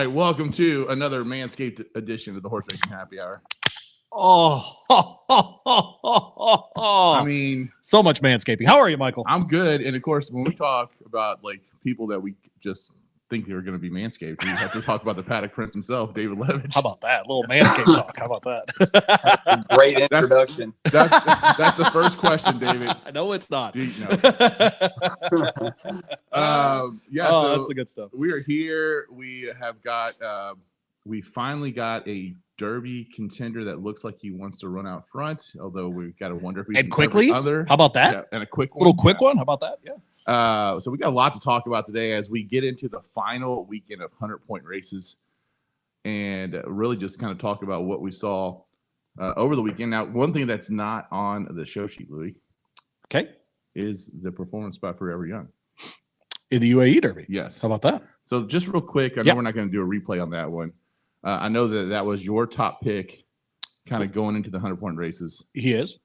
right, welcome to another Manscaped edition of the Horse Racing Happy Hour. I mean, so much manscaping. How are you, Michael? I'm good. And of course, when we talk about like people that we just think are going to be manscaped, we have to talk about the paddock prince himself, David Levitch. How about that? A little manscaped talk. How about that? Great introduction. That's the first question, David. No, it's not. Yeah, so that's the good stuff. We are here. We have got we finally got a Derby contender that looks like he wants to run out front, although we've got to wonder if he's quickly. Other. How about that? Yeah, and a quick one. Little quick one. How about that? Yeah. So we got a lot to talk about today as we get into the final weekend of 100-point races, and really just kind of talk about what we saw over the weekend. Now, one thing that's not on the show sheet, Louie, okay, is the performance by Forever Young in the UAE Derby. Yes. How about that? So just real quick, I know we're not going to do a replay on that one. I know that was your top pick kind of going into the 100-point races. He is.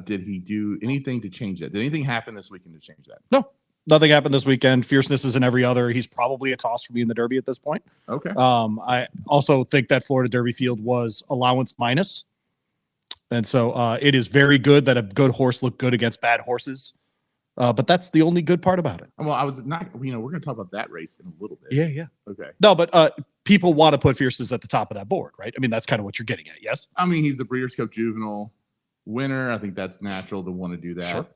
Did he do anything to change that? Did anything happen this weekend to change that? No, nothing happened this weekend. Fierceness is in every other. He's probably a toss for me in the Derby at this point. Okay. I also think that Florida Derby field was allowance minus. And so it is very good that a good horse looked good against bad horses. But that's the only good part about it. Well, I was not, we're going to talk about that race in a little bit. Yeah. Okay. No, but people want to put Fierceness at the top of that board, right? I mean, that's kind of what you're getting at, yes? I mean, he's the Breeders' Cup Juvenile winner. I think that's natural to want to do that. Sure.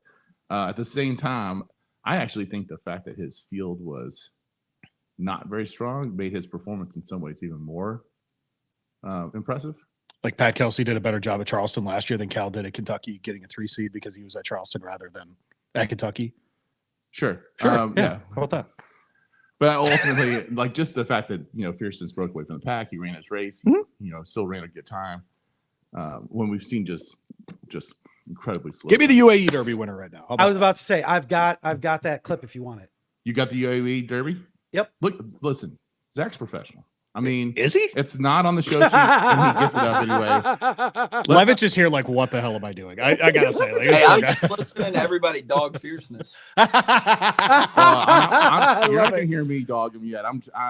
At the same time, I actually think the fact that his field was not very strong made his performance in some ways even more impressive. Like Pat Kelsey did a better job at Charleston last year than Cal did at Kentucky, getting a 3 seed because he was at Charleston rather than at Kentucky. Sure. Yeah. How about that? But ultimately, like just the fact that, Fierceness broke away from the pack, he ran his race, he, still ran a good time. When we've seen just incredibly slow. Give me the UAE Derby winner right now. I was about to say, I've got that clip if you want it. You got the UAE Derby? Yep. Listen, Zach's professional. I mean, is he? It's not on the show sheet, and he gets it up anyway. Levitch is here like, what the hell am I doing? I gotta say. Like, hey, I'm just listening to everybody dog Fierceness. You're not going to hear me dog him yet.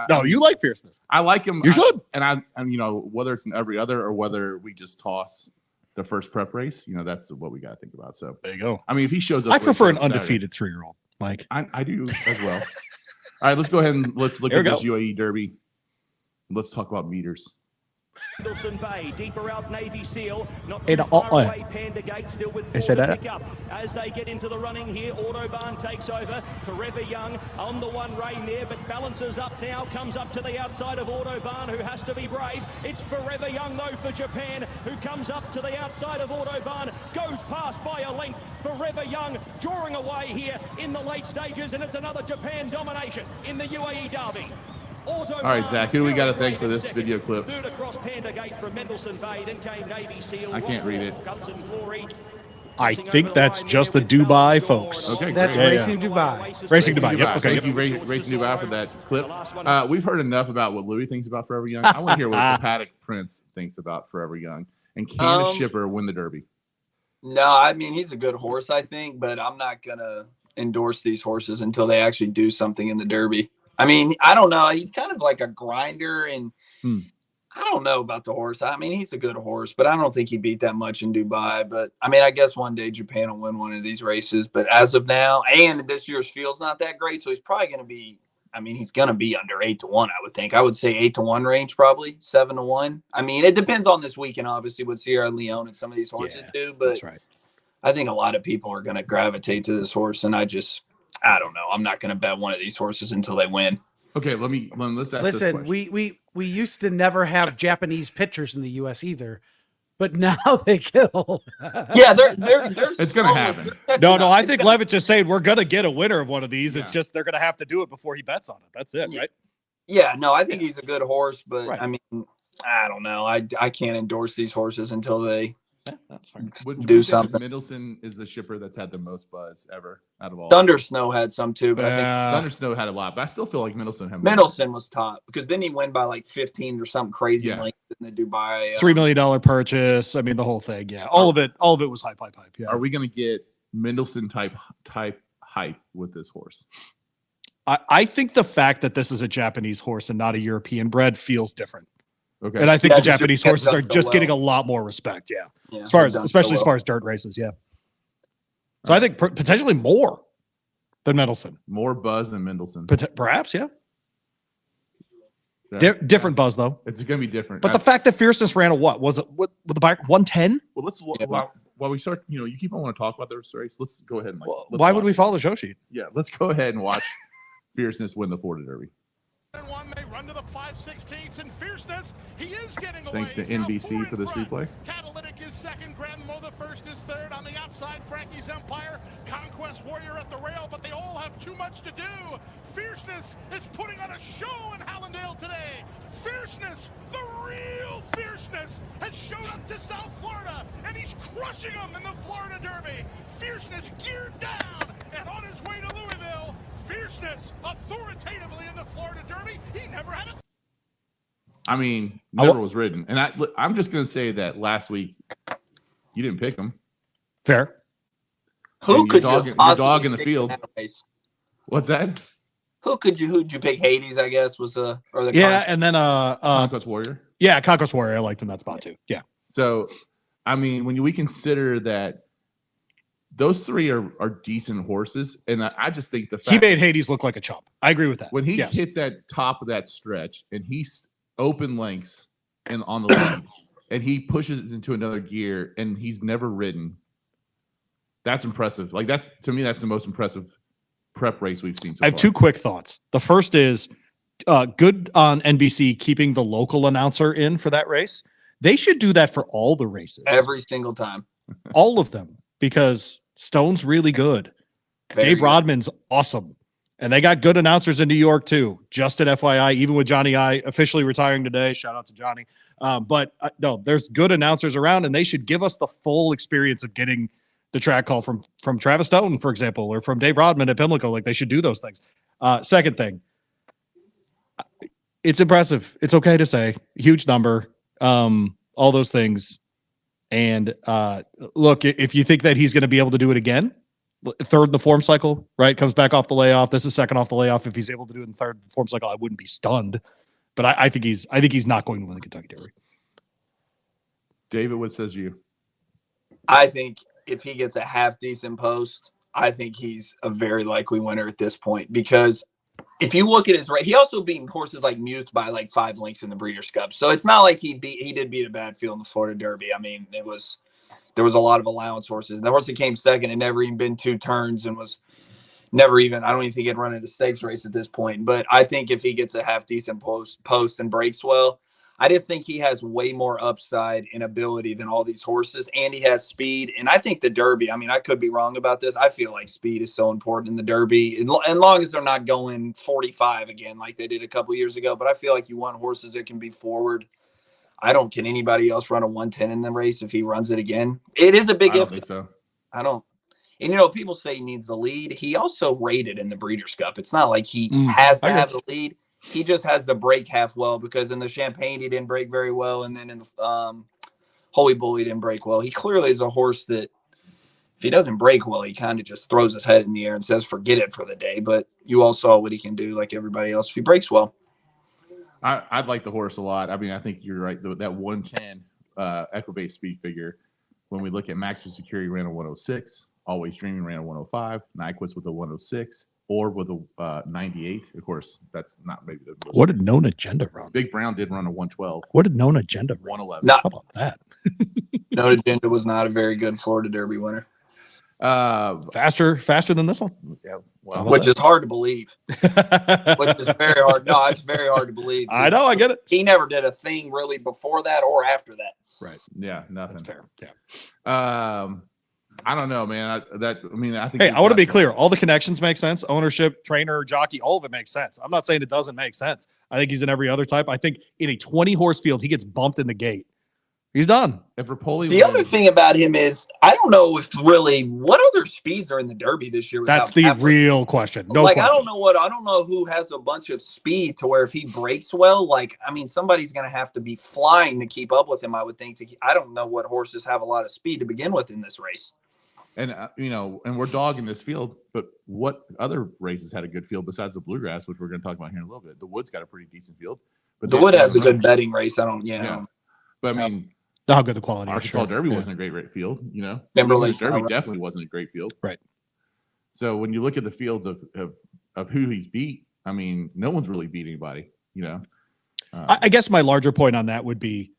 No, you like Fierceness. I like him. You should. And whether it's in every other or whether we just toss the first prep race, that's what we got to think about. So there you go. I mean, if he shows up, I prefer an undefeated 3-year-old. Like I do as well. All right, let's go ahead and let's look at this UAE Derby. Let's talk about meters. Mendelssohn Bay, deeper out Navy Seal, not too far away, Panda Gate still with four to pick up. As they get into the running here, Autobahn takes over, Forever Young on the one rein there, but balances up now, comes up to the outside of Autobahn, who has to be brave. It's Forever Young though for Japan, who comes up to the outside of Autobahn, goes past by a length. Forever Young drawing away here in the late stages, and it's another Japan domination in the UAE Derby. All right, Zach, who do we got to thank for this video clip? I can't read it. I think that's just the Dubai folks. Okay, that's Racing Dubai. Racing Dubai. Yep. Okay. Thank you, Racing Dubai, for that clip. We've heard enough about what Louie thinks about Forever Young. I want to hear what the paddock prince thinks about Forever Young. And can a shipper win the Derby? No, I mean, he's a good horse, I think, but I'm not going to endorse these horses until they actually do something in the Derby. I mean, I don't know. He's kind of like a grinder, and I don't know about the horse. I mean, he's a good horse, but I don't think he beat that much in Dubai. But, I mean, I guess one day Japan will win one of these races. But as of now, and this year's field's not that great, so he's probably going to be – I mean, he's going to be under 8-1, I would think. I would say 8-1 range probably, 7-1. I mean, it depends on this weekend, obviously, what Sierra Leone and some of these horses do. But that's right. I think a lot of people are going to gravitate to this horse, and I don't know. I'm not going to bet one of these horses until they win. Okay, let's ask this question. We used to never have Japanese pitchers in the U.S. either, but now they kill. Yeah, they're it's going to happen. No, I think Levitch is saying we're going to get a winner of one of these. Yeah. It's just they're going to have to do it before he bets on it. That's it, right? Yeah, no, I think he's a good horse, but I mean, I don't know. I can't endorse these horses until they that's fine. Do something. Mendelssohn is the shipper that's had the most buzz ever out of all. Thunder Snow had some too, but I think Thunder Snow had a lot. But I still feel like Mendelssohn was top because then he win by like 15 or something crazy in the Dubai $3 million purchase. I mean, the whole thing. Yeah, all of it was hype. Yeah. Are we going to get Mendelssohn type hype with this horse? I think the fact that this is a Japanese horse and not a European bred feels different. Okay. And I think Yeah, the Japanese just horses are so just well. getting a lot more respect. Yeah. Yeah, As far they've as, done especially so as far as dirt races. Yeah. So I think potentially more than Mendelssohn. More buzz than Mendelssohn. Perhaps. Yeah. Yeah. Different buzz though. It's going to be different. But the fact that Fierceness ran a what was it? What with the bike 110? Well, let's Yeah. while we start. You keep on want to talk about this race. Let's go ahead and Well, let's why would watch we it. follow the show sheet? Yeah, let's go ahead and watch Fierceness win the Florida Derby. One may run to the 5/16 and Fierceness. He is getting away. Thanks to He's now NBC 4 for in this front. replay. Catalytic is second. Grandmo the first is third. On the outside, Frankie's Empire. Conquest Warrior at the rail, but they all have too much to do. Fierceness is putting on a show in Hallandale today. Fierceness, the real Fierceness, has showed up to South Florida, and he's crushing them in the Florida Derby. Fierceness geared down and on his way to Louisville. Fierceness authoritatively in the Florida Derby. He never had a Never was ridden. And I'm just going to say that last week you didn't pick him. Fair. Who And could your dog- you your possibly dog in the pick field. that race? What's that? Who'd you pick? Hades, I guess, was or the Yeah, and then Conquest Warrior. yeah, Conquest Warrior. I liked in that spot too. Yeah. So, when we consider that those three are decent horses, and I just think the fact He made Hades look like a chump. I agree with that. when he Yes. hits that top of that stretch and he's open lengths and on the lead and he pushes it into another gear and he's never ridden, that's impressive. Like to me that's the most impressive prep race we've seen so I have far. two quick thoughts. The first is good on NBC keeping the local announcer in for that race. They should do that for all the races. every single time. All of them, because Stone's really good. Very Dave good. Rodman's awesome. And they got good announcers in New York too. Just an FYI, even with Johnny I officially retiring today. Shout out to Johnny. But no, there's good announcers around, and they should give us the full experience of getting the track call from Travis Stone, for example, or from Dave Rodman at Pimlico. Like they should do those things. Second thing, it's impressive. It's okay to say huge number, all those things. And look, if you think that he's going to be able to do it again, third in the form cycle, right? Comes back off the layoff. This is second off the layoff. If he's able to do it in the third form cycle, I wouldn't be stunned. But I think he's not going to win the Kentucky Derby. David, what says you? I think if he gets a half decent post, I think he's a very likely winner at this point, because if you look at his race, he also beat horses like Mute by like 5 lengths in the Breeders' Cup. So it's not like he did beat a bad field in the Florida Derby. I mean, there was a lot of allowance horses. And the horse that came second had never even been 2 turns and was never even, I don't even think he'd run into stakes race at this point. But I think if he gets a half decent post and breaks well, I just think he has way more upside and ability than all these horses, and he has speed. And I think the Derby, I mean, I could be wrong about this. I feel like speed is so important in the Derby, as long as they're not going 45 again like they did a couple years ago. But I feel like you want horses that can be forward. Can anybody else run a 110 in the race if he runs it again? It is a big I don't if. think so. I don't. And, people say he needs the lead. He also rated in the Breeders' Cup. It's not like he has to have the lead. He just has to break half well, because in the Champagne, he didn't break very well. And then in the Holy Bull, he didn't break well. He clearly is a horse that if he doesn't break well, he kind of just throws his head in the air and says, forget it for the day. But you all saw what he can do like everybody else if he breaks well. I'd like the horse a lot. I mean, I think you're right. That 110 Equibase speed figure, when we look at Maximum Security, ran a 106. Always Dreaming ran a 105. Nyquist with a 106 or with a 98. Of course, that's not maybe the most. What did Known Agenda run? Big Brown did run a 112. What did Known Agenda run? 111. No. How about that? No, Agenda was not a very good Florida Derby winner, Faster than this one. Yeah, How about which is hard to believe. Which is very hard. No, it's very hard to believe. I know, I get it. He never did a thing really before that or after that. Right. yeah, nothing. That's fair. Yeah. I don't know, man. I think. Hey, I want to be clear. All the connections make sense. Ownership, trainer, jockey, all of it makes sense. I'm not saying it doesn't make sense. I think he's in every other type. I think in a 20 horse field, he gets bumped in the gate. He's done. If Rapoli The other thing about him is, I don't know if really what other speeds are in the Derby this year. That's without the Kaplan. real question. No like, question. I don't know who has a bunch of speed to where if he breaks well, somebody's going to have to be flying to keep up with him, I would think. I don't know what horses have a lot of speed to begin with in this race. And and we're dogging this field, but what other races had a good field besides the Bluegrass, which we're going to talk about here in a little bit? The Wood's got a pretty decent field, but The Wood has a good betting race. But I mean, how good the quality. Arkansas Derby wasn't a great field, Timberlake Derby definitely wasn't a great field, right? So when you look at the fields of who he's beat, I mean, no one's really beat anybody, I guess my larger point on that would be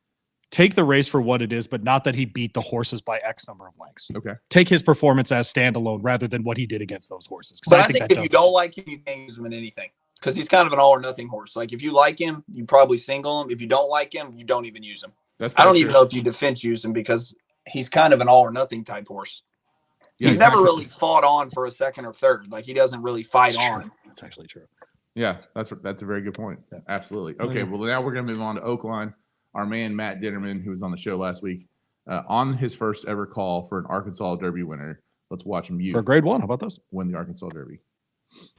take the race for what it is, but not that he beat the horses by X number of lengths. Okay. Take his performance as standalone rather than what he did against those horses. But I think if you don't like him, you can't use him in anything because he's kind of an all or nothing horse. Like if you like him, you probably single him. If you don't like him, you don't even use him. I don't even know if you defense use him because he's kind of an all or nothing type horse. Yeah, he's never really fought on for a second or third. Like he doesn't really fight on. That's actually true. Yeah, that's a very good point. Yeah. Absolutely. Okay, well now we're going to move on to Oakline. Our man Matt Ditterman, who was on the show last week, on his first ever call for an Arkansas Derby winner. Let's watch him for grade 1. How about this? Win the Arkansas Derby.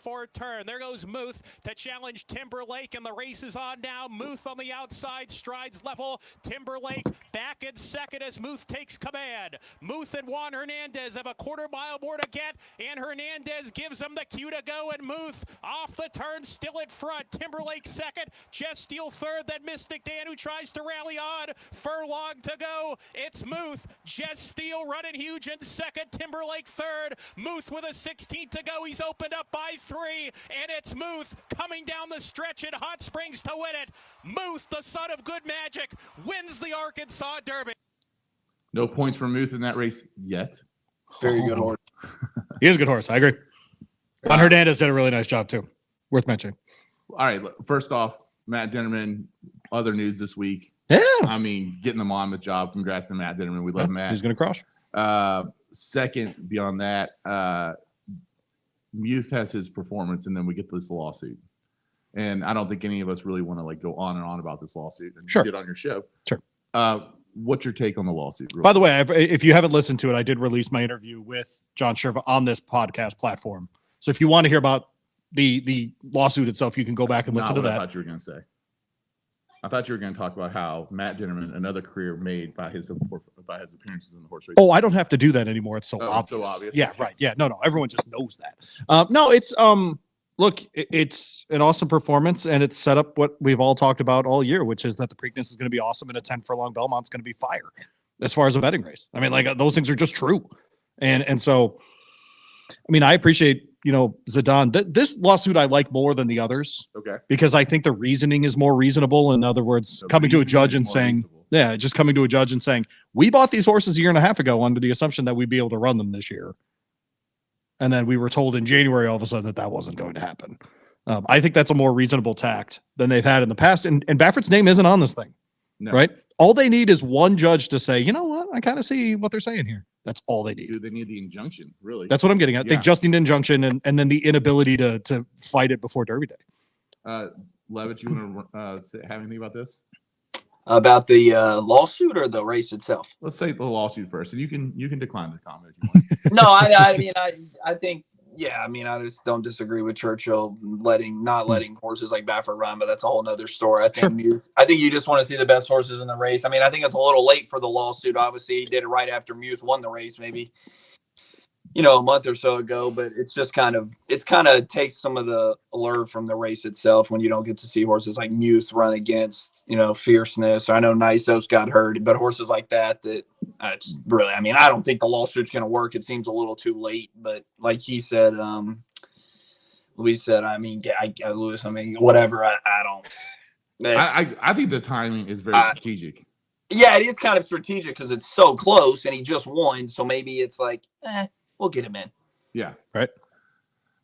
Forward turn. There goes Muth to challenge Timberlake, and the race is on now. Muth on the outside, strides level. Timberlake back in second as Muth takes command. Muth and Juan Hernandez have a quarter-mile more to get, and Hernandez gives them the cue to go, and Muth off the turn, still in front. Timberlake second, Jess Steele third, then Mystic Dan who tries to rally on. Furlong to go. It's Muth. Jess Steele running huge in second. Timberlake third. Muth with a 16 to go. He's opened up by 3, and it's Muth coming down the stretch in Hot Springs to win it. Muth, the son of good magic, wins the Arkansas Derby. No points for Muth in that race yet. Very good horse. He is a good horse. I agree. Juan Hernandez did a really nice job too. Worth mentioning. All right. First off, Matt Ditterman, other news this week. Yeah. I mean, getting them on the job. Congrats to Matt Ditterman. We love Matt. He's going to crush. Second, beyond that, Muth has his performance, and then we get this lawsuit. And I don't think any of us really want to go on and on about this lawsuit and get on your show. Sure. What's your take on the lawsuit? By the way, if you haven't listened to it, I did release my interview with John Sherva on this podcast platform. So if you want to hear about the lawsuit itself, you can go back and listen to that. I thought you were going to say. I thought you were going to talk about how Matt Ditterman, another career made by his appearances in the horse race. Oh, I don't have to do that anymore. It's so obvious. So obvious. Yeah, right. Yeah, no. Everyone just knows that. No, it's look, it's an awesome performance, and it's set up what we've all talked about all year, which is that the Preakness is going to be awesome, and a 10 furlong Belmont's going to be fire as far as a betting race. I mean, those things are just true, and so, I mean, I appreciate Zidane. This lawsuit I like more than the others. Okay. Because I think the reasoning is more reasonable. In other words, coming to a judge and saying, just coming to a judge and saying, we bought these horses a year and a half ago under the assumption that we'd be able to run them this year. And then we were told in January all of a sudden that wasn't going to happen. I think that's a more reasonable tact than they've had in the past. And Baffert's name isn't on this thing, right? All they need is one judge to say, you know what? I kind of see what they're saying here. That's all they need. They need the injunction, really. That's what I'm getting at. Yeah. They just need an injunction and then the inability to fight it before Derby Day. Levitch, you want to have anything about this? About the lawsuit or the race itself? Let's say the lawsuit first, and you can decline the comment if you want. No, I mean, I think, I just don't disagree with Churchill not letting horses like Baffert run, but that's a whole nother story. I think you just want to see the best horses in the race. I mean, I think it's a little late for the lawsuit. Obviously, he did it right after Muth won the race, maybe a month or so ago, but it's just kind of takes some of the allure from the race itself when you don't get to see horses like Muth run against, Fierceness. I know Niceos got hurt, but horses like that it's really, I don't think the lawsuit's going to work. It seems a little too late, but like he said, Louis said, Louis, whatever. I don't. I think the timing is very strategic. Yeah, it is kind of strategic because it's so close and he just won. So maybe it's like, we'll get him in. Yeah. Right.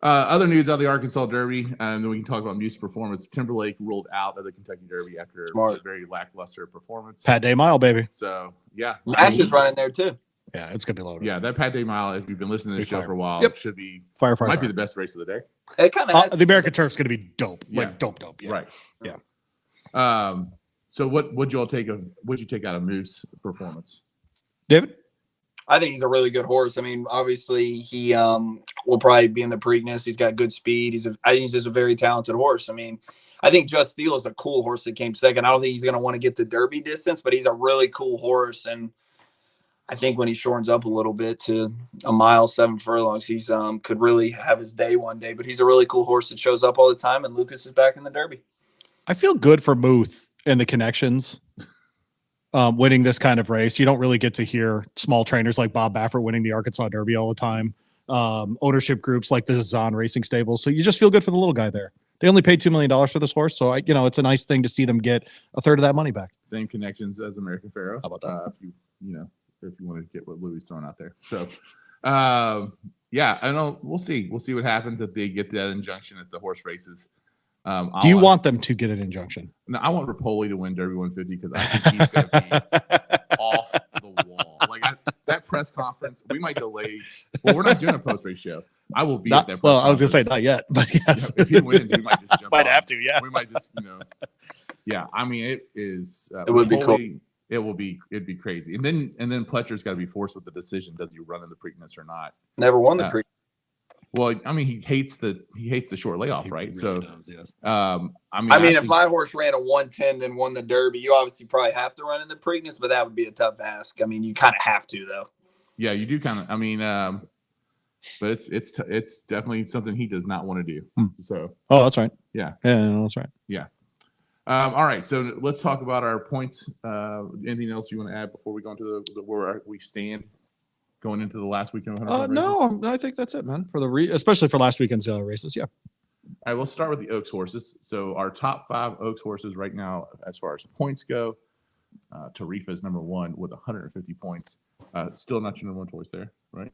Other news out of the Arkansas Derby, and then we can talk about Muth's performance. Timberlake ruled out of the Kentucky Derby after a very lackluster performance. Pat Day Mile, baby. So, yeah. Nash is running there, too. Yeah, it's going to be loaded. Yeah, that Pat Day Mile, if you've been listening to this show for a while, should be fire. Might be the best race of the day. It kind of the American Turf's going to be dope. Yeah. Like, dope. Yeah. Right. Yeah. So what'd you take out of Muth's performance? David? I think he's a really good horse. I mean, obviously he will probably be in the Preakness. He's got good speed. I think he's just a very talented horse. I mean, I think Just Steele is a cool horse that came second. I don't think he's going to want to get the Derby distance, but he's a really cool horse. And I think when he shortens up a little bit to a mile 7 furlongs, he's could really have his day one day. But he's a really cool horse that shows up all the time, and Lucas is back in the Derby. I feel good for Muth and the connections winning this kind of race. You don't really get to hear small trainers like Bob Baffert winning the Arkansas Derby all the time. Ownership groups like the Zahn Racing Stable. So you just feel good for the little guy there. They only paid $2 million for this horse. So, it's a nice thing to see them get a third of that money back. Same connections as American Pharoah. How about that? If you want to get what Louie's throwing out there. So, yeah, I know. We'll see. We'll see what happens if they get that injunction at the horse races. Do you want them to get an injunction? No, I want Rapoli to win Derby 150 because I think he's going to be off the wall. Like that press conference, we might delay. Well, we're not doing a post-race show. I will be at that. Well, I was going to say not yet, but yes. If he wins, we might just jump. Might have to, yeah. We might just, yeah. I mean, it is. It would be cool. It'd be crazy. And then Pletcher's got to be forced with the decision: does he run in the Preakness or not? Never won the Preakness. Well, I mean, he hates the short layoff, right? Really so, does, yes. I mean, if my horse ran a 110 then won the Derby, you obviously probably have to run in the Preakness, but that would be a tough ask. I mean, you kind of have to, though. Yeah, you do kind of. I mean, but it's definitely something he does not want to do. So, that's right. Yeah, that's right. Yeah. All right, so let's talk about our points. Anything else you want to add before we go into the where we stand going into the last weekend? No, I think that's it, man. For especially for last weekend's races, yeah. All right, we'll start with the Oaks horses. So our top 5 Oaks horses right now, as far as points go, Tarifa is number 1 with 150 points. Still not your number 1 choice there, right?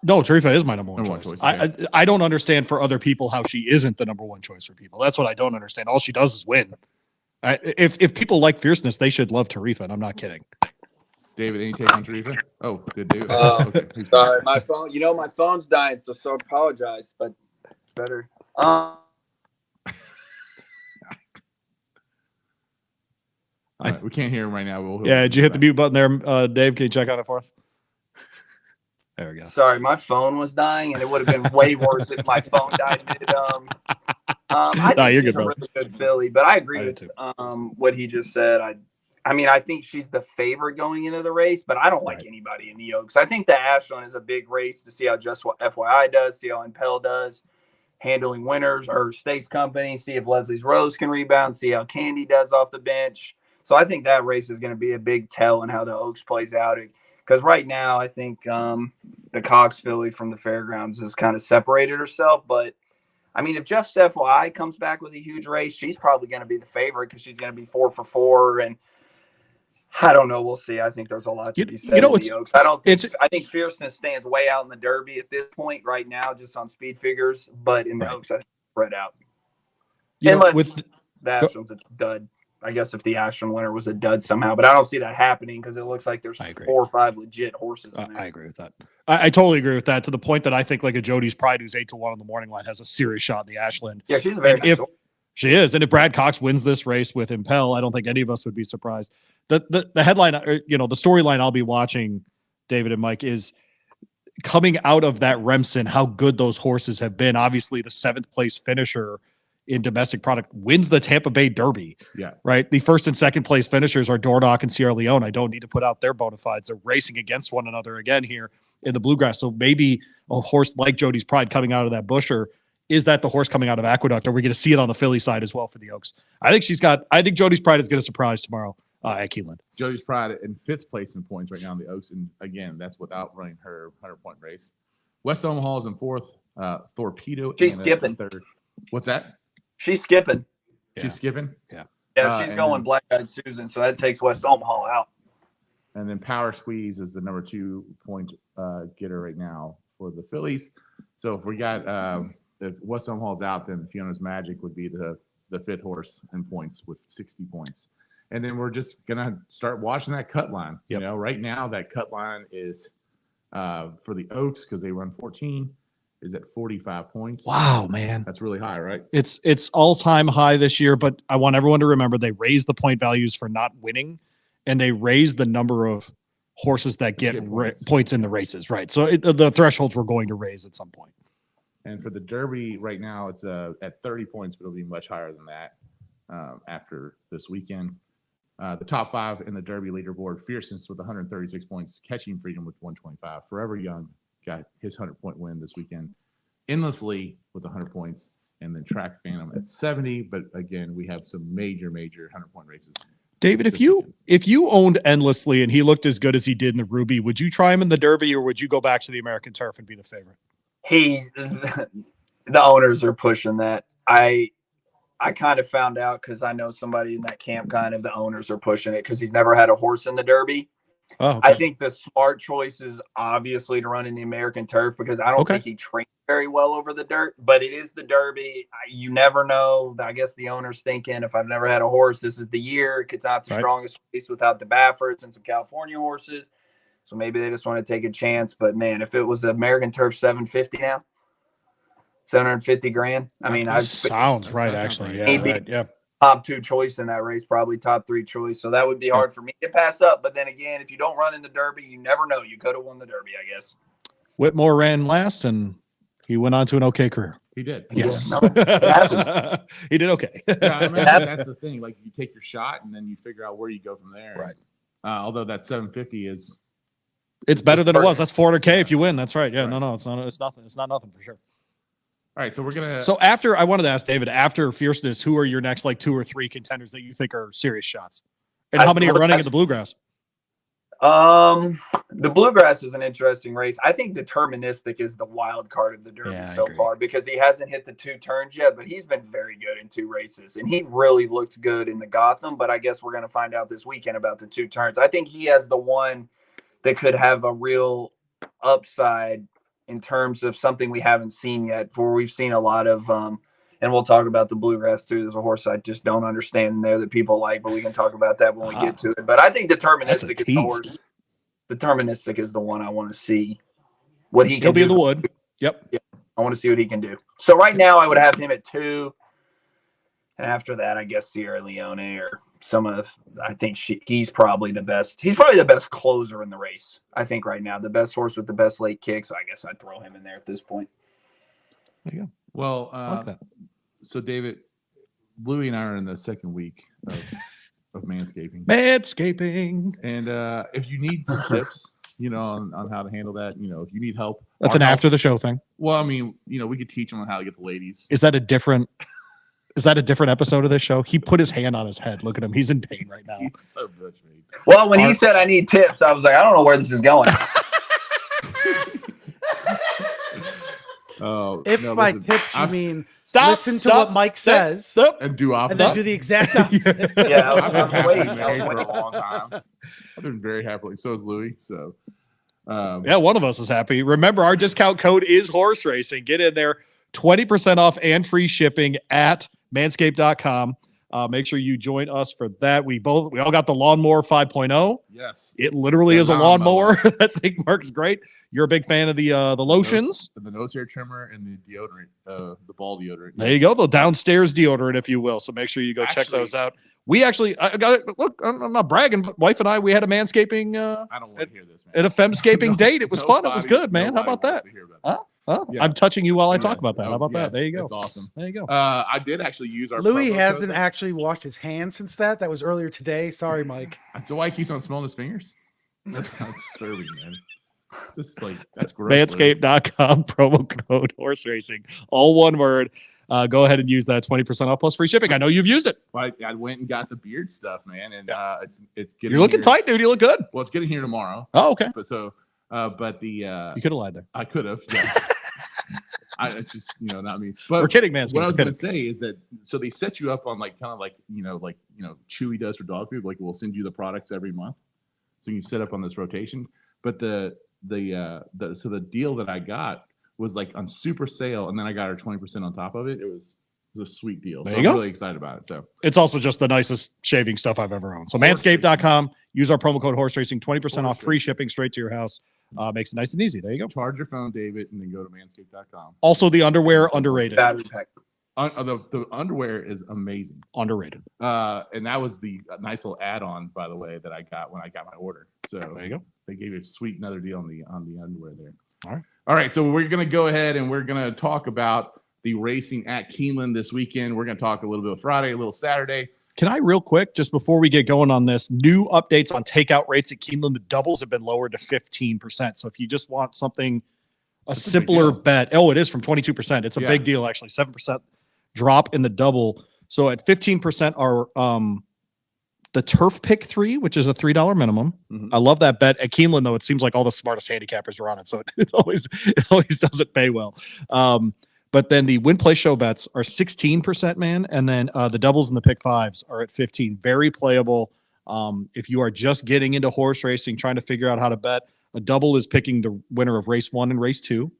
No, Tarifa is my number one choice. Okay. I don't understand for other people how she isn't the number 1 choice for people. That's what I don't understand. All she does is win. If people like fierceness, they should love Tarifa, and I'm not kidding. David, any take on Tarifa? Oh, good, David. Okay. Sorry, my phone. My phone's dying, so apologize, but better. We can't hear him right now. Did you hit the mute button there, Dave? Can you check on it for us? There we go. Sorry, my phone was dying, and it would have been way worse if my phone died. I think you're she's good, bro. a really good filly, but I agree with what he just said. I think she's the favorite going into the race, but I don't like anybody in the Oaks. I think the Ashland is a big race to see how just what FYI does, see how Impel does, handling winners or stakes company, see if Leslie's Rose can rebound, see how Candy does off the bench. So I think that race is going to be a big tell in how the Oaks plays out. Because right now, I think the Cox filly from the fairgrounds has kind of separated herself. But, I mean, if Just FYI comes back with a huge race, she's probably going to be the favorite because she's going to be 4 for 4. And I don't know. We'll see. I think there's a lot to be said in the Oaks. I think Fierceness stands way out in the Derby at this point right now, just on speed figures. But in the Oaks, I think it's spread out. Unless the Ashland's a dud. I guess if the Ashland winner was a dud somehow, but I don't see that happening because it looks like there's 4 or 5 legit horses in there. I agree with that. I totally agree with that, to the point that I think like a Jody's Pride, who's 8-1 on the morning line, has a serious shot in the Ashland. Yeah, she's a very nice horse. She is. And if Brad Cox wins this race with Impel, I don't think any of us would be surprised. The headline, the storyline I'll be watching, David and Mike, is coming out of that Remsen, how good those horses have been. Obviously, the 7th place finisher in domestic product wins the Tampa Bay Derby. Yeah. Right. The 1st and 2nd place finishers are Dordock and Sierra Leone. I don't need to put out their bona fides. They're racing against one another again here in the Bluegrass. So maybe a horse like Jody's Pride coming out of that busher, is that the horse coming out of Aqueduct? Are we going to see it on the filly side as well for the Oaks? I think Jody's Pride is going to surprise tomorrow at Keeneland. Jody's Pride in 5th place in points right now in the Oaks. And again, that's without running her 100-point race. West Omaha is in 4th. Torpedo. She's skipping. 3rd. What's that? She's skipping. She's skipping? Yeah. Yeah, she's going Black-Eyed Susan, so that takes West Omaha out. And then Power Squeeze is the number 2 point getter right now for the Phillies. So if we got if West Omaha's out, then Fiona's Magic would be the 5th horse in points with 60 points. And then we're just gonna start watching that cut line. Yep. Right now that cut line is for the Oaks, because they run 14, is at 45 points. Wow, man. That's really high, right? It's all-time high this year, but I want everyone to remember they raised the point values for not winning, and they raised the number of horses that get points in the races, right? So the thresholds were going to raise at some point. And for the Derby right now, it's at 30 points, but it'll be much higher than that after this weekend. The top 5 in the Derby leaderboard: Fierceness with 136 points, Catching Freedom with 125. Forever Young got his 100-point win this weekend. Endlessly with 100 points, and then Track Phantom at 70. But again, we have some major 100-point races. David, if you owned Endlessly and he looked as good as he did in the Ruby, would you try him in the Derby, or would you go back to the American Turf and be the favorite? The owners are pushing that. I kind of found out because I know somebody in that camp. Kind of the owners are pushing it because he's never had a horse in the Derby. Oh, okay. I think the smart choice is obviously to run in the American Turf because I don't think he trained very well over the dirt, but it is the Derby. You never know. I guess the owner's thinking, if I've never had a horse, this is the year. It's not the strongest race without the Baffords and some California horses. So maybe they just want to take a chance. But man, if it was the American Turf 750 now, 750 grand. I mean, sounds right, actually. Yeah, right. Yeah. Top 2 choice in that race, probably top 3 choice. So that would be hard for me to pass up. But then again, if you don't run in the Derby, you never know. You could have won the Derby, I guess. Whitmore ran last, and he went on to an okay career. He did. Yes. He did okay. Yeah, I imagine that's the thing. Like, you take your shot, and then you figure out where you go from there. Right. Although that 750 is. It's better than it was. That's $400K if you win. That's right. Yeah. Right. No, it's not. It's nothing. It's not nothing for sure. All right, so we're gonna. So I wanted to ask David, after Fierceness, who are your next 2 or 3 contenders that you think are serious shots, and how many are running in the Bluegrass? The Bluegrass is an interesting race. I think Deterministic is the wild card of the Derby so far because he hasn't hit the 2 turns yet, but he's been very good in 2 races, and he really looked good in the Gotham. But I guess we're going to find out this weekend about the 2 turns. I think he has the one that could have a real upside in terms of something we haven't seen yet. For we've seen a lot of, and we'll talk about the Bluegrass too. There's a horse I just don't understand in there that people like, but we can talk about that when we get to it. But I think Deterministic is the horse. Deterministic is the one I want to see what he can do. He'll be in the wood. Yep. I want to see what he can do. So right now I would have him at 2. And after that, I guess Sierra Leone or some of, I think he's probably the best. He's probably the best closer in the race. I think right now, the best horse with the best late kicks. I guess I'd throw him in there at this point. There you go. Well, like that. So David, Louie and I are in the second week of manscaping. And if you need some tips, on how to handle that, if you need help. That's an after the show thing. Well, I mean, we could teach them on how to get the ladies. Is that a different episode of this show? He put his hand on his head. Look at him. He's in pain right now. He's so much pain. Well, when he said I need tips, I was like, I don't know where this is going. By tips you mean listen to what Mike says and do opposite, and then do the exact opposite. Yeah, I've been happily married for a long time. I've been very happily. So is Louie. So one of us is happy. Remember, our discount code is horse racing. Get in there, 20% off and free shipping at manscaped.com. Make sure you join us for that. We all got the Lawnmower 5.0. Yes. It literally is a lawnmower. That thing works great. You're a big fan of the lotions. The nose hair trimmer and the deodorant, the ball deodorant. There you go. The downstairs deodorant, if you will. So make sure you go check those out. We actually, I got it. Look, I'm not bragging, but wife and I, we had a manscaping. I don't want to hear this, man. At a femscaping date. It was fun. It was good, man. How about that? Yeah. I'm touching you while I talk about that. How about that? There you go. That's awesome. There you go. I did actually use our. Louie hasn't actually washed his hands since that. That was earlier today. Sorry, Mike. That's why he keeps on smelling his fingers. That's kind of disturbing, man. Just like that's gross. Manscaped.com promo code horse racing, all one word. Go ahead and use that 20% off plus free shipping. I know you've used it. Well, I went and got the beard stuff, man, and it's getting. You're looking tight, dude. You look good. Well, it's getting here tomorrow. Oh, okay. But you could have lied there. I could have. Yes. It's just not me. But we're kidding, man. What I was going to say is that so they set you up on like Chewy does for dog food. Like we'll send you the products every month, so you set up on this rotation. But the deal that I got was like on super sale, and then I got her 20% on top of it. It was a sweet deal. So I'm really excited about it. So it's also just the nicest shaving stuff I've ever owned. So manscaped.com, use our promo code horse racing, 20% off, free shipping straight to your house. Makes it nice and easy. There you go. Charge your phone, David, and then go to manscaped.com. Also, the underwear underrated. Battery pack. The underwear is amazing. Underrated. And that was the nice little add-on, by the way, that I got when I got my order. So there you go. They gave you a sweet another deal on the underwear there. All right. So we're gonna go ahead and we're gonna talk about the racing at Keeneland this weekend. We're gonna talk a little bit of Friday, a little Saturday. Can I real quick, just before we get going on this, new updates on takeout rates at Keeneland? The doubles have been lowered to 15%. So if you just want something, That's a simpler big deal. bet. Oh, it is from 22%. It's a big deal, actually. 7% drop in the double. So at 15% are the Turf Pick 3, which is a $3 minimum. I love that bet. At Keeneland, though, it seems like all the smartest handicappers are on it. So it always doesn't pay well. But then the win play show bets are 16%, man. And then the doubles and the pick fives are at 15. Very playable. If you are just getting into horse racing, trying to figure out how to bet, a double is picking the winner of race 1 and race 2,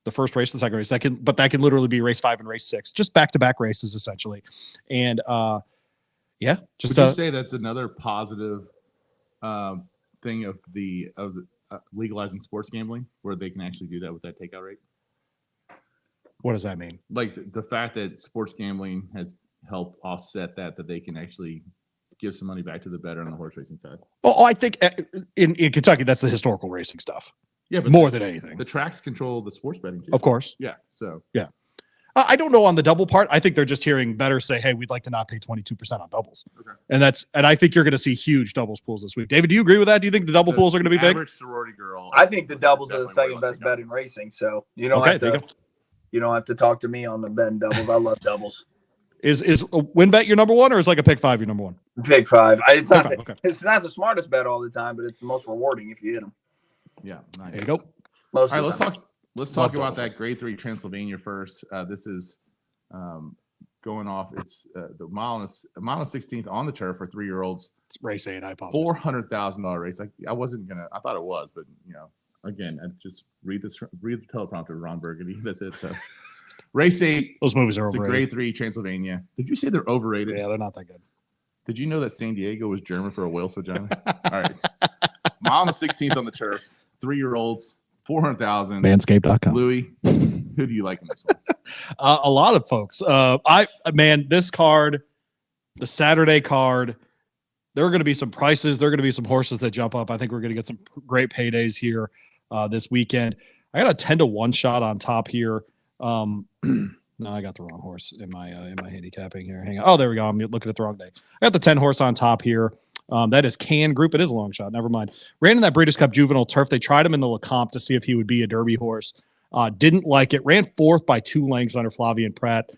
the first race, the second race. That can literally be race 5 and race 6, just back-to-back races essentially. And just would you say that's another positive thing of the legalizing sports gambling, where they can actually do that with that takeout rate? What does that mean? Like the fact that sports gambling has helped offset that they can actually give some money back to the bettor on the horse racing side. Oh, I think in Kentucky, that's the historical racing stuff. Yeah, but more than anything. The tracks control the sports betting too. Of course. Yeah. So yeah. I don't know on the double part. I think they're just hearing bettors say, hey, we'd like to not pay 22% on doubles. Okay. And I think you're going to see huge doubles pools this week. David, do you agree with that? Do you think the double pools are going to be big? Average sorority girl. I think the doubles are the second best bet in racing. So you don't have to talk to me on the betting doubles. I love doubles. Is a win bet your number one, or is like a pick 5 your number one? Pick 5. It's not It's not the smartest bet all the time, but it's the most rewarding if you hit them. Yeah. Nice. There you go. Most all right, of the time. let's talk about that grade 3 Transylvania first. This is going off. It's the mile and 16th on the turf for 3-year-olds. It's race 8. I apologize. $400,000 race. I thought it was, but again, I just read the teleprompter, Ron Burgundy. That's it. So race 8. Those movies are it's overrated. a grade 3 Transylvania. Did you say they're overrated? Yeah, they're not that good. Did you know that San Diego was German for a whale's vagina? All right. Mile and 16th on the turf. 3-year-olds. 400,000. Manscaped.com. Louie, who do you like in this one? A lot of folks. This card, the Saturday card, there are going to be some prices. There are going to be some horses that jump up. I think we're going to get some great paydays here this weekend. I got a 10-1 shot on top here. No, I got the wrong horse in my handicapping here. Hang on. Oh, there we go. I'm looking at the wrong day. I got the 10 horse on top here. That is Can Group. It is a long shot. Never mind. Ran in that Breeders' Cup Juvenile Turf. They tried him in the Lecomte to see if he would be a Derby horse. Didn't like it. Ran 4th by 2 lengths under Flavian Pratt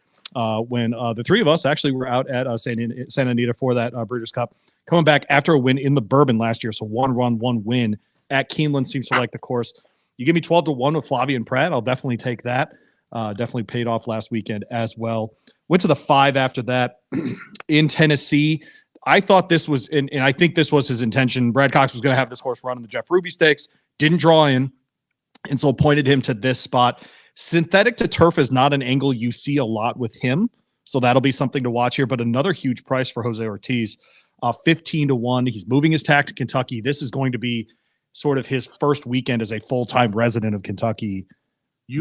when the 3 of us actually were out at Santa Anita for that Breeders' Cup. Coming back after a win in the Bourbon last year. So 1 run, 1 win at Keeneland. Seems to like the course. You give me 12-1 with Flavian Pratt, I'll definitely take that. Definitely paid off last weekend as well. Went to the 5 after that in Tennessee. I thought this was, and I think this was his intention. Brad Cox was going to have this horse run in the Jeff Ruby Stakes. Didn't draw in, and so pointed him to this spot. Synthetic to turf is not an angle you see a lot with him, so that'll be something to watch here. But another huge price for Jose Ortiz, 15-1. He's moving his tack to Kentucky. This is going to be sort of his first weekend as a full-time resident of Kentucky.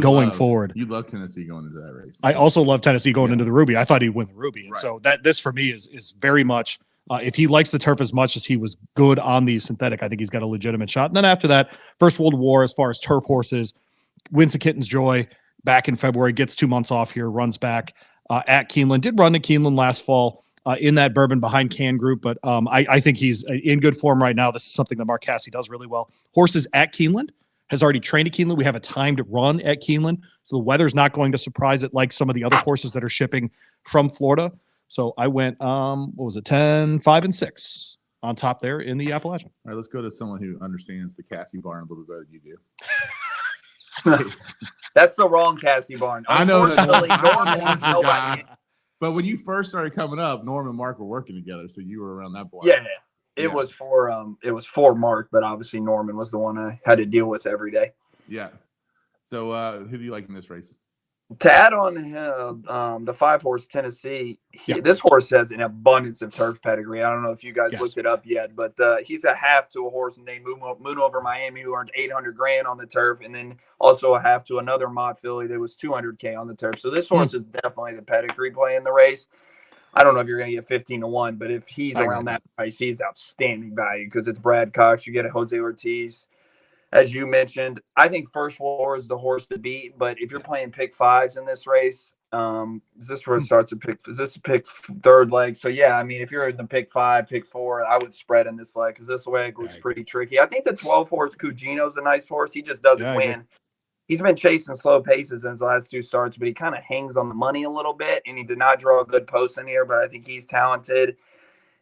Going forward. You love Tennessee going into that race. I also love Tennessee going into the Ruby. I thought he'd win the Ruby. And so this for me is very much, if he likes the turf as much as he was good on the synthetic, I think he's got a legitimate shot. And then after that, First World War, as far as turf horses, wins the Kitten's Joy back in February, gets 2 months off here, runs back at Keeneland. Did run to Keeneland last fall in that Bourbon behind Can Group, but I think he's in good form right now. This is something that Mark Casse does really well. Horses at Keeneland. Has already trained at Keeneland. We have a timed run at Keeneland, so the weather's not going to surprise it like some of the other horses that are shipping from Florida. So I went, 10, 5, and 6 on top there in the Appalachian. All right, let's go to someone who understands the Casse barn a little bit better than you do. That's the wrong Casse barn. I know that. Norman's nobody. But when you first started coming up, Norm and Mark were working together, so you were around that barn. Yeah. It was for Mark, but obviously Norman was the one I had to deal with every day. Yeah. So who do you like in this race? To add on the 5-horse Tennessee, this horse has an abundance of turf pedigree. I don't know if you guys looked it up yet, but he's a half to a horse named Moon Over Miami who earned $800,000 on the turf, and then also a half to another Mott filly that was $200K on the turf. So this horse is definitely the pedigree play in the race. I don't know if you're going to get 15-1, but if he's around that price, he's outstanding value because it's Brad Cox. You get a Jose Ortiz. As you mentioned, I think First War is the horse to beat, but if you're playing pick 5s in this race, Is this where it starts to pick? Is this a pick third leg? So yeah, I mean, if you're in the pick 5, pick 4, I would spread in this leg because this leg looks pretty tricky. I think the 12 horse Cugino's a nice horse. He just doesn't win. He's been chasing slow paces in his last 2 starts, but he kind of hangs on the money a little bit, and he did not draw a good post in here, but I think he's talented.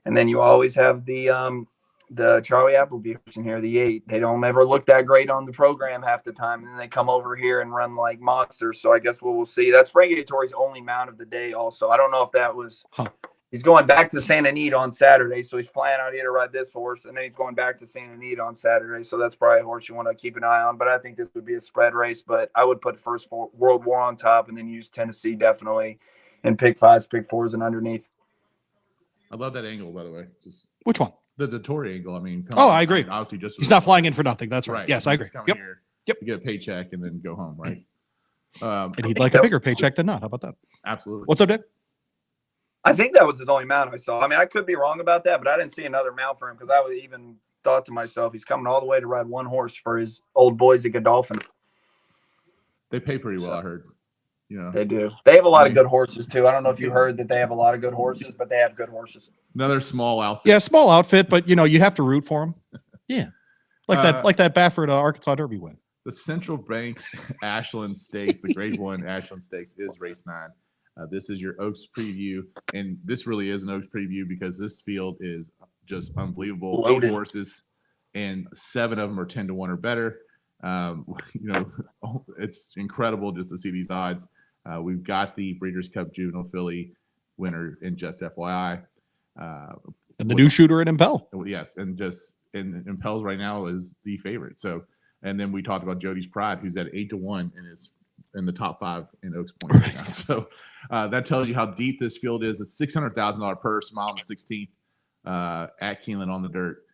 And then you always have the Charlie Appleby in here, the 8. They don't ever look that great on the program half the time, and then they come over here and run like monsters. So I guess we'll see. That's Frankie Dettori's only mount of the day also. I don't know if that was he's going back to Santa Anita on Saturday, so he's flying out here to ride this horse, and then he's going back to Santa Anita on Saturday, so that's probably a horse you want to keep an eye on. But I think this would be a spread race, but I would put First World War on top and then use Tennessee definitely, and pick 5s, pick 4s, and underneath. I love that angle, by the way. Just which one? The Dettori angle. I mean, I agree. Obviously, just he's not flying in for nothing. That's right. Yes, I agree. Yep. You get a paycheck and then go home, right? And he'd like a bigger paycheck than not. How about that? Absolutely. What's up, Dave? I think that was his only mount I saw. I mean, I could be wrong about that, but I didn't see another mount for him because I would even thought to myself, he's coming all the way to ride one horse for his old boys at Godolphin. They pay pretty well, I heard. Yeah, they do. They have a lot of good horses too. I don't know if you heard that they have a lot of good horses, but they have good horses. Another small outfit. Yeah, small outfit, but you have to root for them. Yeah, like that Baffert Arkansas Derby win. The Central Bank Ashland Stakes, the Grade 1 Ashland Stakes, is race 9. This is your Oaks preview, and this really is an Oaks preview because this field is just unbelievable. Loaded. 8 horses, and 7 of them are 10-1 or better. It's incredible just to see these odds. We've got the Breeders' Cup Juvenile Filly winner in Just FYI. And the new shooter at Impel. Yes, and Impel's right now is the favorite. So, and then we talked about Jody's Pride, who's at 8-1 and is in the top 5 in Oaks Point right now. So that tells you how deep this field is. It's $600,000 purse, mile and 16th at Keeneland on the dirt.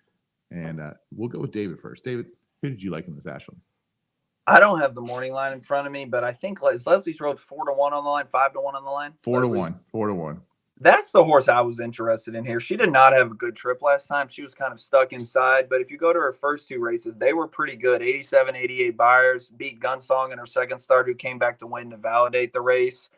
And we'll go with David first. David, who did you like in this Ashland? I don't have the morning line in front of me, but I think Leslie's Road 4-1 on the line, 5-1 on the line. 4-1. That's the horse I was interested in here. She did not have a good trip last time. She was kind of stuck inside, but if you go to her first 2 races, they were pretty good. 87, 88 buyers, beat Gunsong in her second start, who came back to win to validate the race.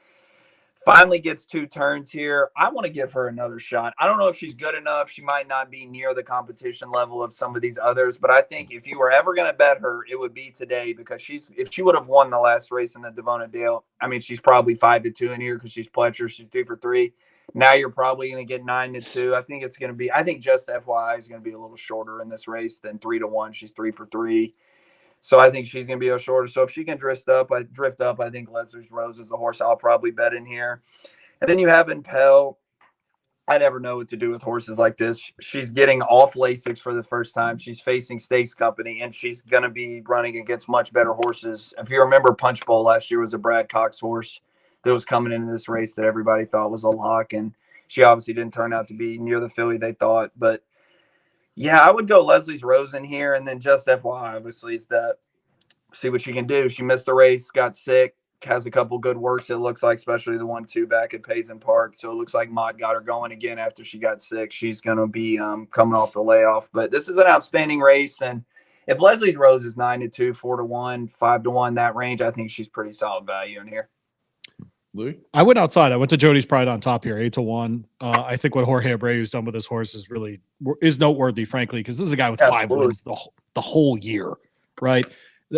Finally gets 2 turns here. I want to give her another shot. I don't know if she's good enough. She might not be near the competition level of some of these others, but I think if you were ever going to bet her, it would be today because if she would have won the last race in the Devona Dale, I mean, she's probably 5-2 in here because she's Pletcher. She's 2 for 3. Now you're probably going to get 9-2. I think Just FYI is going to be a little shorter in this race than 3-1. She's 3 for 3. So I think she's going to be a shorter. So if she can drift up, I think Leslie's Rose is the horse I'll probably bet in here. And then you have Impel. I never know what to do with horses like this. She's getting off Lasix for the first time. She's facing Stakes Company, and she's going to be running against much better horses. If you remember, Punch Bowl last year was a Brad Cox horse that was coming into this race that everybody thought was a lock, and she obviously didn't turn out to be near the filly they thought. But yeah, I would go Leslie's Rose in here, and then Just FYI, obviously, is that see what she can do. She missed the race, got sick, has a couple good works, it looks like, especially the 1-2 back at Payson Park. So it looks like Mott got her going again after she got sick. She's going to be coming off the layoff. But this is an outstanding race, and if Leslie's Rose is 9-2, 4-1, 5-1, that range, I think she's pretty solid value in here. Louis? I went outside. I went to Jody's Pride on top here, 8-1. I think what Jorge Abreu's done with this horse is noteworthy, frankly, because this is a guy with 5 wins the whole year, right?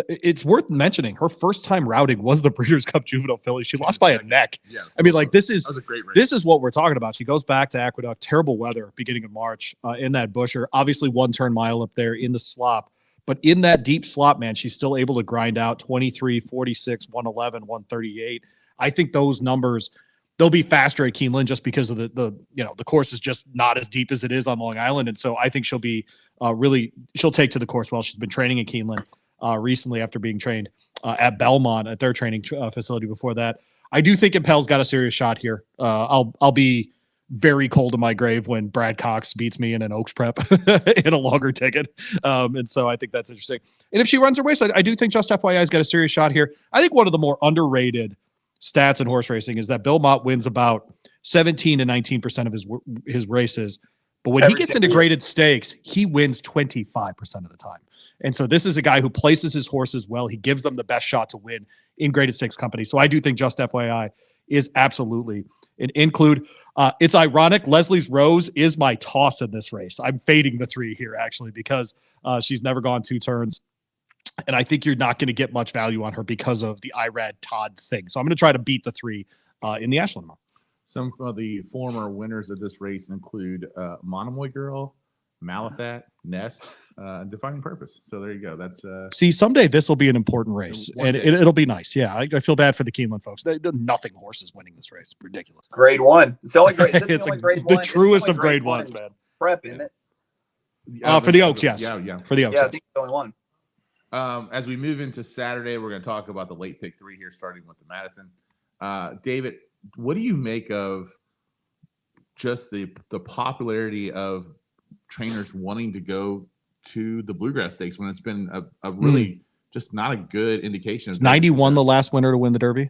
It's worth mentioning her first time routing was the Breeders' Cup Juvenile Filly. She lost by a neck. Yeah, I mean, like this is a great race. This is what we're talking about. She goes back to Aqueduct, terrible weather beginning of March in that busher. Obviously, 1-turn mile up there in the slop. But in that deep slop, man, she's still able to grind out 23, 46, 111, 138. I think those numbers, they'll be faster at Keeneland just because of the course is just not as deep as it is on Long Island. And so I think she'll be she'll take to the course well. She's been training at Keeneland recently after being trained at Belmont at their training facility before that. I do think Impel's got a serious shot here. I'll be very cold in my grave when Brad Cox beats me in an Oaks prep in a longer ticket. And so I think that's interesting. And if she runs her race, I do think Just FYI's got a serious shot here. I think one of the more underrated stats in horse racing is that Bill Mott wins about 17 to 19% of his races. But when he gets into graded stakes, he wins 25% of the time. And so this is a guy who places his horses well. He gives them the best shot to win in graded stakes company. So I do think Just FYI is absolutely an include. It's ironic. Leslie's Rose is my toss in this race. I'm fading the 3 here, actually, because she's never gone 2 turns. And I think you're not going to get much value on her because of the Irad Todd thing. So I'm going to try to beat the 3 in the Ashland. Some of the former winners of this race include Monomoy Girl, Malafat, Nest, Defining Purpose. So there you go. That's see, someday this will be an important race, and it'll be nice. Yeah, I feel bad for the Keeneland folks. Nothing horses winning this race. Ridiculous. Grade 1. It's the only grade. It's the truest of grade ones, man. Prep, isn't it? For the Oaks, yes. Yeah. For the Oaks. Yeah, Yes. I think it's the only one. As we move into Saturday, we're going to talk about the late pick 3 here, starting with the Madison. David, what do you make of just the popularity of trainers wanting to go to the Bluegrass Stakes when it's been a really just not a good indication? Is 91 the last winner to win the Derby?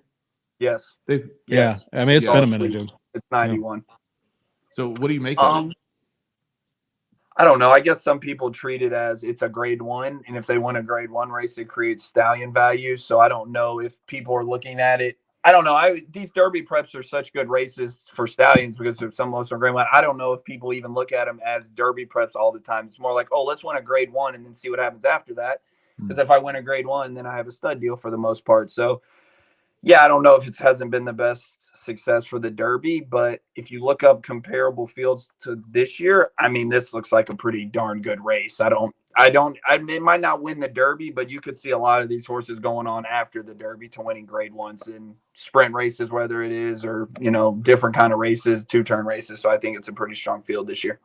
Yes. Yes. I mean, it's been a minute, dude. It's 91. So what do you make of it? I don't know. I guess some people treat it as it's a grade 1, and if they win a grade 1 race, it creates stallion value. So I don't know if people are looking at it. I don't know. These Derby preps are such good races for stallions because some of us are grade 1. I don't know if people even look at them as Derby preps all the time. It's more like, oh, let's win a grade 1 and then see what happens after that. Because if I win a grade 1, then I have a stud deal for the most part. So yeah, I don't know if it hasn't been the best success for the Derby, but if you look up comparable fields to this year, I mean, this looks like a pretty darn good race. It might not win the Derby, but you could see a lot of these horses going on after the Derby to winning grade 1s in sprint races, whether it is, or, different kind of races, 2-turn races. So I think it's a pretty strong field this year.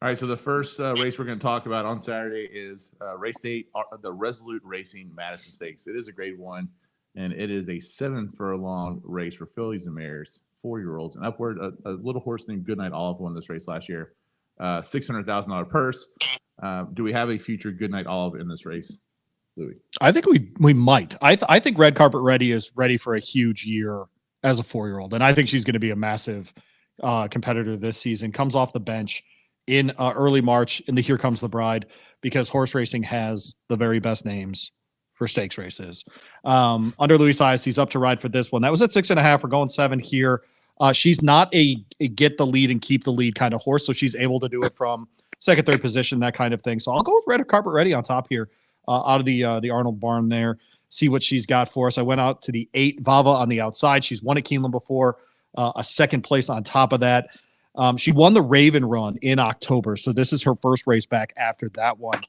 All right, so the first race we're going to talk about on Saturday is race 8, the Resolute Racing Madison Stakes. It is a grade 1. And it is a 7-furlong race for fillies and mares, 4-year-olds, and upward. A little horse named Goodnight Olive won this race last year. $600,000 purse. Do we have a future Goodnight Olive in this race, Louie? I think we might. I think Red Carpet Ready is ready for a huge year as a 4-year-old, and I think she's going to be a massive competitor this season. Comes off the bench in early March in the Here Comes the Bride, because horse racing has the very best names for stakes races. Under Louis Size, he's up to ride for this one. That was at 6.5. We're going 7 here. She's not a get the lead and keep the lead kind of horse, so she's able to do it from second, third position, that kind of thing. So I'll go with Red Carpet Ready on top here, out of the Arnold barn there. See what she's got for us. I went out to the 8 Vava on the outside. She's won at Keeneland before, a second place on top of that. She won the Raven Run in October, so this is her first race back after that one.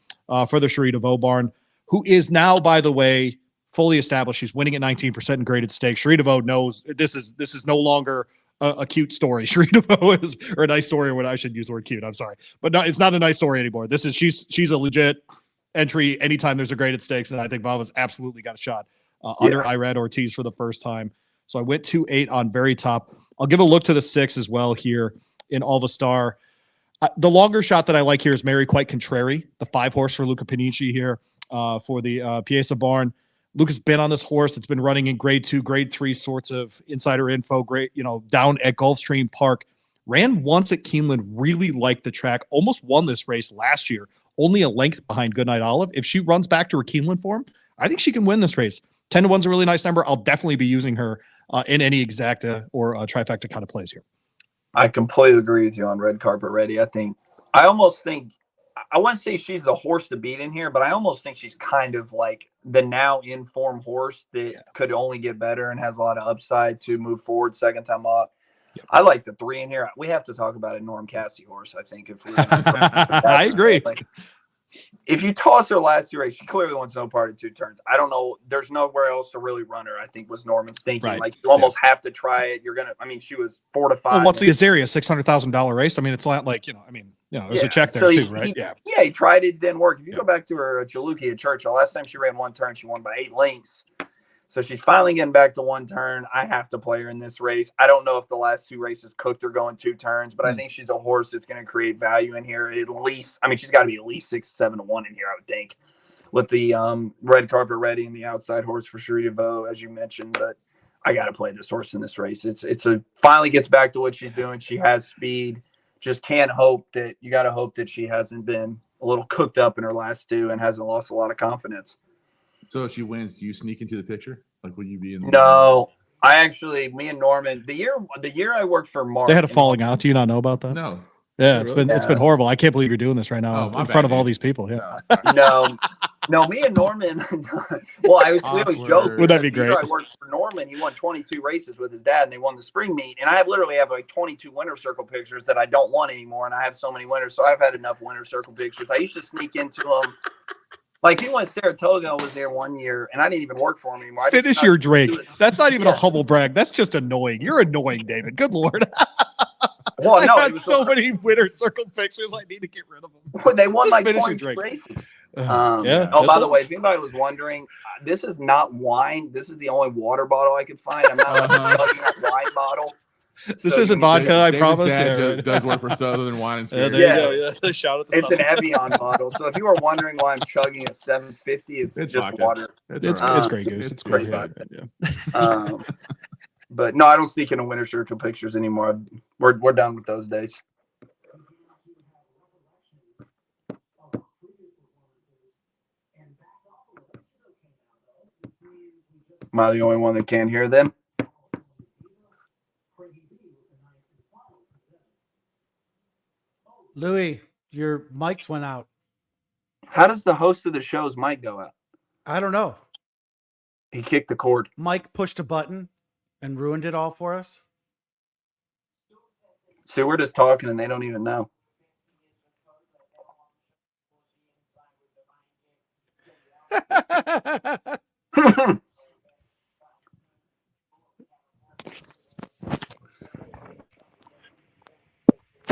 For the Cherie DeVoe barn, who is now, by the way, fully established. She's winning at 19% in graded stakes. Cherie DeVoe knows this is no longer a cute story. Cherie DeVoe is, or a nice story, or what I should use the word cute. I'm sorry, but no, it's not a nice story anymore. She's a legit entry anytime there's a graded stakes, and I think Vava's absolutely got a shot under Irad Ortiz for the first time. So I went 2-8 on very top. I'll give a look to the 6 as well here in Alva Star. The longer shot that I like here is Mary Quite Contrary, the 5 horse for Luca Panici here. For the Piesa barn. Luca's been on this horse. It's been running in grade 2, grade 3 sorts of insider info, great, down at Gulfstream Park. Ran once at Keeneland, really liked the track, almost won this race last year, only a length behind Goodnight Olive. If she runs back to her Keeneland form, I think she can win this race. 10-1's a really nice number. I'll definitely be using her in any exacta or trifecta kind of plays here. I completely agree with you on Red Carpet Ready. I wouldn't say she's the horse to beat in here, but I almost think she's kind of like the now in form horse that could only get better and has a lot of upside to move forward second time up. Yep. I like the 3 in here. We have to talk about a Norm Cassie horse, I think. If I agree. If you toss her last 2 races, she clearly wants no part of 2 turns. I don't know. There's nowhere else to really run her, I think, was Norman's thinking. Right. Like, you almost have to try it. She was 4 to 5. Well, what's the Azaria $600,000 race? I mean, it's not like, there's a check there so too, right? He tried it. Didn't work. If you go back to her Chaluki at Churchill, last time she ran 1 turn, she won by 8 lengths. So she's finally getting back to 1 turn. I have to play her in this race. I don't know if the last 2 races cooked her going 2 turns, but I think she's a horse that's going to create value in here. At least, she's got to be at least 6-7 to 1 in here, I would think, with the Red Carpet Ready and the outside horse for Cherie DeVoe, as you mentioned. But I got to play this horse in this race. It's finally gets back to what she's doing. She has speed. Just you got to hope that she hasn't been a little cooked up in her last 2 and hasn't lost a lot of confidence. So if she wins, do you sneak into the picture? Like, will you be in the No, Me and Norman, the year I worked for Mark, They had a falling out. Do you not know about that? No. Yeah, Really? it's been horrible. I can't believe you're doing this right now Oh, in front of all dude. these people. Yeah. No, me and Norman. Well, we always joke. Would that be The year great? I worked for Norman, he won 22 races with his dad, and they won the spring meet. And I literally have like 22 winner's circle pictures that I don't want anymore, and I have so many winners. So I've had enough winner's circle pictures. I used to sneak into them. Like he went Saratoga, was there one year, and I didn't even work for him anymore. Finish your drink. That's not even a humble brag. That's just annoying. You're annoying, David. Good Lord. Well, no, I had so many winner circle pictures. I need to get rid of them. Well, they won just like 20 races. Yeah. Oh, by the way, if anybody was wondering, this is not wine. This is the only water bottle I could find. I'm not plugging a wine bottle. This isn't vodka, I promise. Dad does work for Southern Wine and Spirit. There you go. Yeah. Shout out to It's an Evian bottle. So if you were wondering why I'm chugging at 750, it's just vodka. water. It's Grey Goose. It's pretty great. Yeah. But no, I don't sneak into winter circle pictures anymore. We're done with those days. Am I the only one that can't hear them? Louie, your mics went out. How does the host of the show's mic go out? I don't know. He kicked the cord. Mike pushed a button and ruined it all for us. See, we're just talking and they don't even know.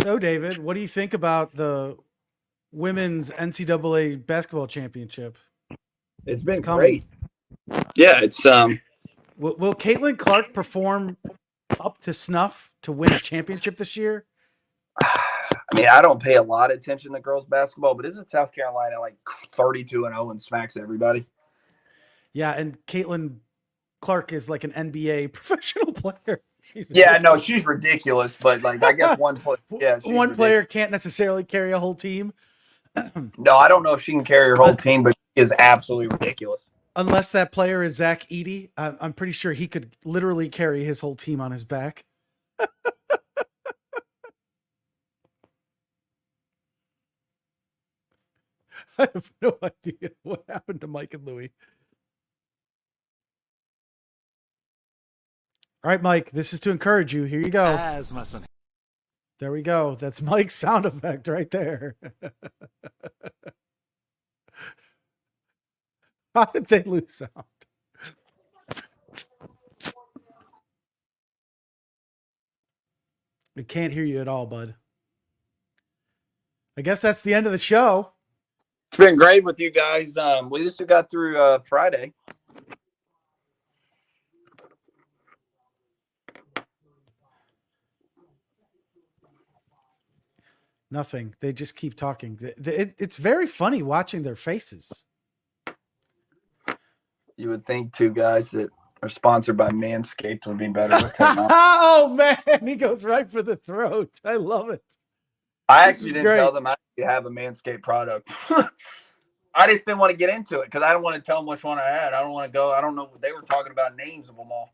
So, David, what do you think about the women's NCAA basketball championship? It's been great. Yeah, it's Will Caitlin Clark perform up to snuff to win a championship this year? I mean, I don't pay a lot of attention to girls basketball, but isn't South Carolina like 32-0 and smacks everybody? Yeah, and Caitlin Clark is like an NBA professional player. She's ridiculous, but like I guess one player can't necessarily carry a whole team. No, I don't know if she can carry her whole team, but she is absolutely ridiculous. Unless that player is Zach Edey, I'm pretty sure he could literally carry his whole team on his back. I have no idea what happened to Mike and Louie. All right, Mike, this is to encourage you. Here you go. There we go. That's Mike's sound effect right there. How did they lose sound? We can't hear you at all, bud. I guess that's the end of the show. It's been great with you guys. We just got through Friday. Nothing. They just keep talking. It's very funny watching their faces. You would think two guys that are sponsored by Manscaped would be better with technology. Oh, man. He goes right for the throat. I love it. I actually didn't tell them I have a Manscaped product. I just didn't want to get into it because I don't want to tell them which one I had. I don't want to go. I don't know. They were talking about names of them all.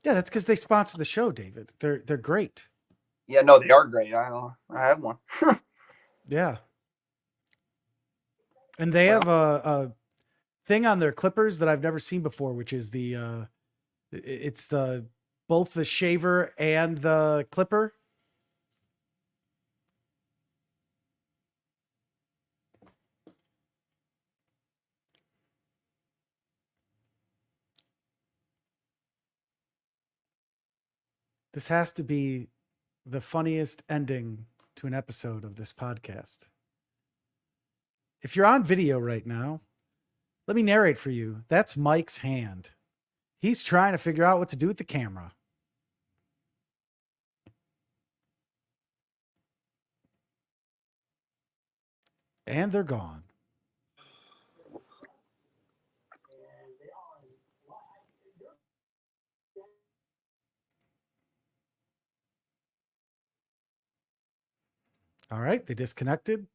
Yeah, that's because they sponsor the show, David. They're great. Yeah, no, they are great. I have one. Yeah. And they have a thing on their clippers that I've never seen before, which is it's both the shaver and the clipper. This has to be the funniest ending to an episode of this podcast. If you're on video right now, let me narrate for you. That's Mike's hand. He's trying to figure out what to do with the camera. And they're gone. All right, they disconnected.